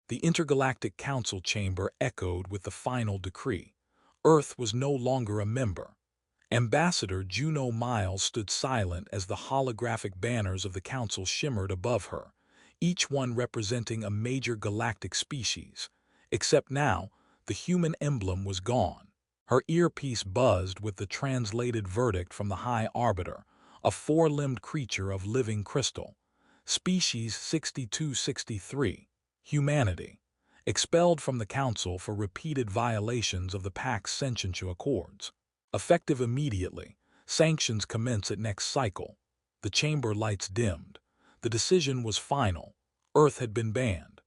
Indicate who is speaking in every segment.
Speaker 1: The Intergalactic Council chamber echoed with the final decree. Earth was no longer a member. Ambassador Juno Miles stood silent as the holographic banners of the Council shimmered above her, each one representing a major galactic species. Except now, the human emblem was gone. Her earpiece buzzed with the translated verdict from the High Arbiter, a four-limbed creature of living crystal. Species 6263, Humanity. Expelled from the Council for repeated violations of the Pact's Sentientia Accords. Effective immediately, sanctions commence at next cycle. The chamber lights dimmed. The decision was final. Earth had been banned.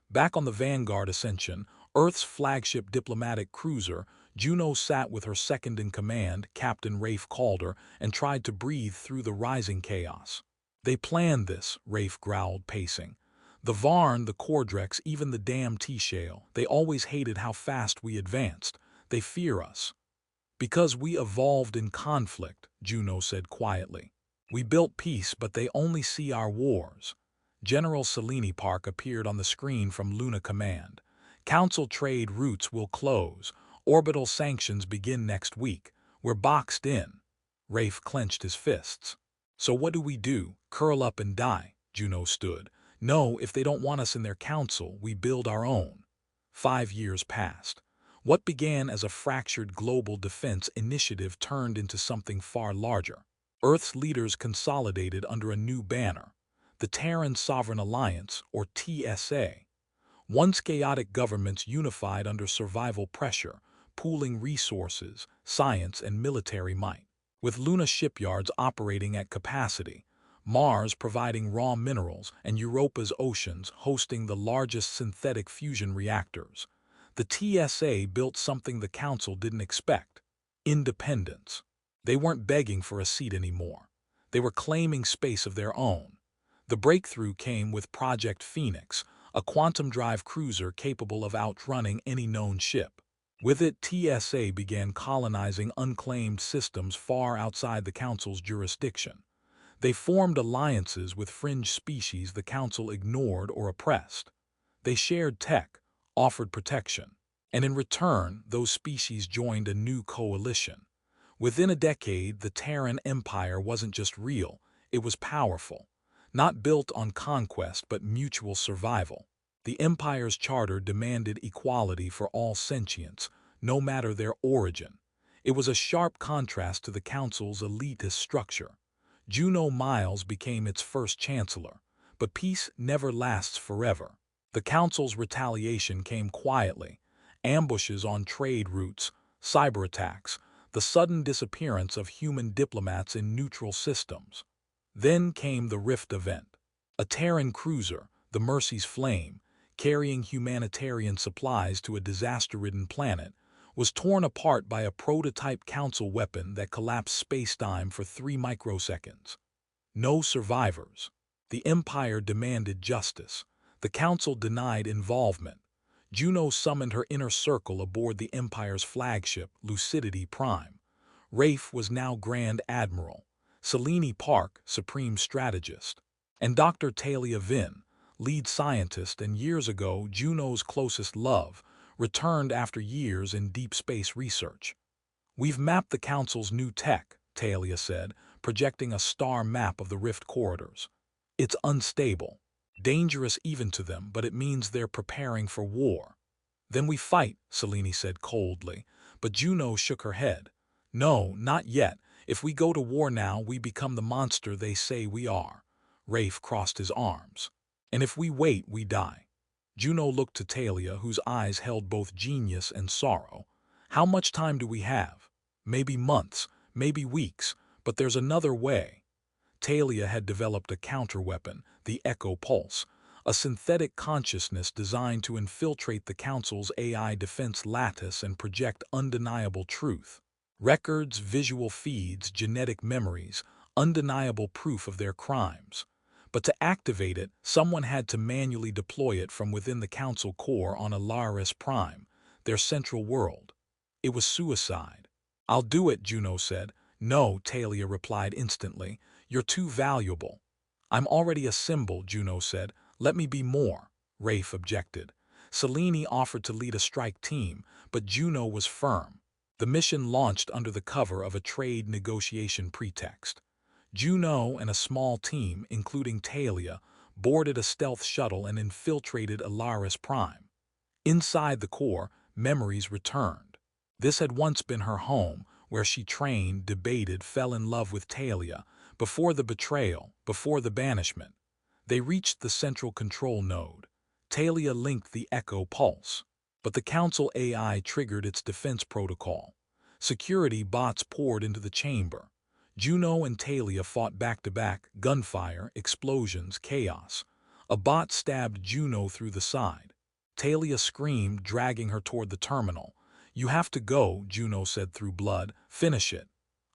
Speaker 1: Back on the Vanguard Ascension, Earth's flagship diplomatic cruiser, Juno sat with her second-in-command, Captain Rafe Calder, and tried to breathe through the rising chaos. "They planned this," Rafe growled, pacing. "The Varn, the Cordrex, even the damn T-Shale, they always hated how fast we advanced. They fear us." "Because we evolved in conflict," Juno said quietly. "We built peace, but they only see our wars." General Selene Park appeared on the screen from Luna Command. "Council trade routes will close. Orbital sanctions begin next week. We're boxed in." Rafe clenched his fists. "So what do we do? Curl up and die?" Juno stood. "No, if they don't want us in their council, we build our own." 5 years passed. What began as a fractured global defense initiative turned into something far larger. Earth's leaders consolidated under a new banner, the Terran Sovereign Alliance, or TSA. Once chaotic governments unified under survival pressure, pooling resources, science, and military might. With Luna shipyards operating at capacity, Mars providing raw minerals, and Europa's oceans hosting the largest synthetic fusion reactors, the TSA built something the Council didn't expect: independence. They weren't begging for a seat anymore. They were claiming space of their own. The breakthrough came with Project Phoenix, a quantum drive cruiser capable of outrunning any known ship. With it, TSA began colonizing unclaimed systems far outside the Council's jurisdiction. They formed alliances with fringe species the Council ignored or oppressed. They shared tech, offered protection, and in return, those species joined a new coalition. Within a decade, the Terran Empire wasn't just real, it was powerful. Not built on conquest but mutual survival. The Empire's charter demanded equality for all sentients, no matter their origin. It was a sharp contrast to the Council's elitist structure. Juno Miles became its first chancellor, but peace never lasts forever. The Council's retaliation came quietly: ambushes on trade routes, cyber attacks, the sudden disappearance of human diplomats in neutral systems. Then came the Rift event. A Terran cruiser, the Mercy's Flame, carrying humanitarian supplies to a disaster-ridden planet, was torn apart by a prototype Council weapon that collapsed spacetime for 3 microseconds. No survivors. The Empire demanded justice. The Council denied involvement. Juno summoned her inner circle aboard the Empire's flagship, Lucidity Prime. Rafe was now Grand Admiral, Selene Park, Supreme Strategist, and Dr. Talia Vin, lead scientist and years ago Juno's closest love, returned after years in deep space research. "We've mapped the Council's new tech," Talia said, projecting a star map of the Rift corridors. "It's unstable, dangerous even to them, but it means they're preparing for war." "Then we fight," Selene said coldly, but Juno shook her head. "No, not yet. If we go to war now, we become the monster they say we are." Rafe crossed his arms. "And if we wait, we die." Juno looked to Talia, whose eyes held both genius and sorrow. "How much time do we have? Maybe months, maybe weeks, but there's another way." Talia had developed a counterweapon, the Echo Pulse, a synthetic consciousness designed to infiltrate the Council's AI defense lattice and project undeniable truth. Records, visual feeds, genetic memories, undeniable proof of their crimes. But to activate it, someone had to manually deploy it from within the Council core on Alaris Prime, their central world. It was suicide. "I'll do it," Juno said. "No," Talia replied instantly. "You're too valuable." "I'm already a symbol," Juno said. "Let me be more." Rafe objected. Selene offered to lead a strike team, but Juno was firm. The mission launched under the cover of a trade negotiation pretext. Juno and a small team, including Talia, boarded a stealth shuttle and infiltrated Alaris Prime. Inside the core, memories returned. This had once been her home, where she trained, debated, fell in love with Talia, before the betrayal, before the banishment. They reached the central control node. Talia linked the Echo Pulse, but the Council AI triggered its defense protocol. Security bots poured into the chamber. Juno and Talia fought back-to-back, gunfire, explosions, chaos. A bot stabbed Juno through the side. Talia screamed, dragging her toward the terminal. "You have to go," Juno said through blood. "Finish it."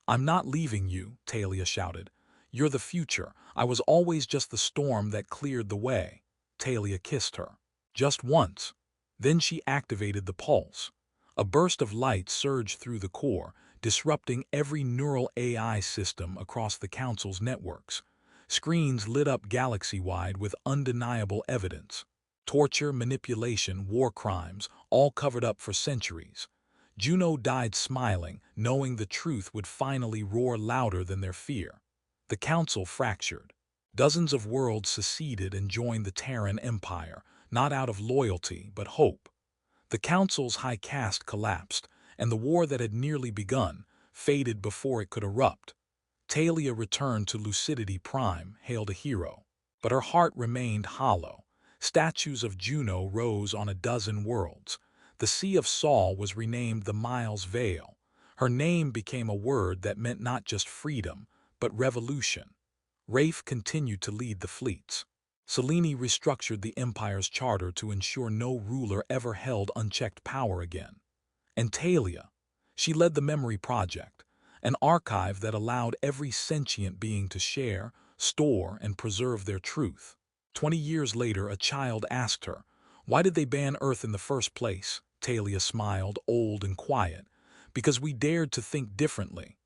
Speaker 1: "I'm not leaving you," Talia shouted. "You're the future. I was always just the storm that cleared the way." Talia kissed her. Just once. Then she activated the pulse. A burst of light surged through the core, disrupting every neural AI system across the Council's networks. Screens lit up galaxy-wide with undeniable evidence. Torture, manipulation, war crimes, all covered up for centuries. Juno died smiling, knowing the truth would finally roar louder than their fear. The Council fractured. Dozens of worlds seceded and joined the Terran Empire, not out of loyalty, but hope. The Council's high caste collapsed, and the war that had nearly begun faded before it could erupt. Talia returned to Lucidity Prime, hailed a hero. But her heart remained hollow. Statues of Juno rose on a dozen worlds. The Sea of Sol was renamed the Miles Veil. Her name became a word that meant not just freedom, but revolution. Rafe continued to lead the fleets. Selene restructured the Empire's charter to ensure no ruler ever held unchecked power again. And Talia, she led the Memory Project, an archive that allowed every sentient being to share, store, and preserve their truth. 20 years later, a child asked her, "Why did they ban Earth in the first place?" Talia smiled, old and quiet. "Because we dared to think differently."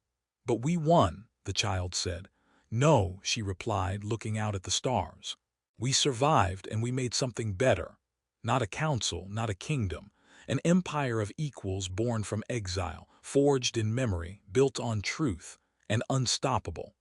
Speaker 1: "But we won," the child said. "No," she replied, looking out at the stars. "We survived and we made something better. Not a council, not a kingdom. An empire of equals born from exile, forged in memory, built on truth, and unstoppable."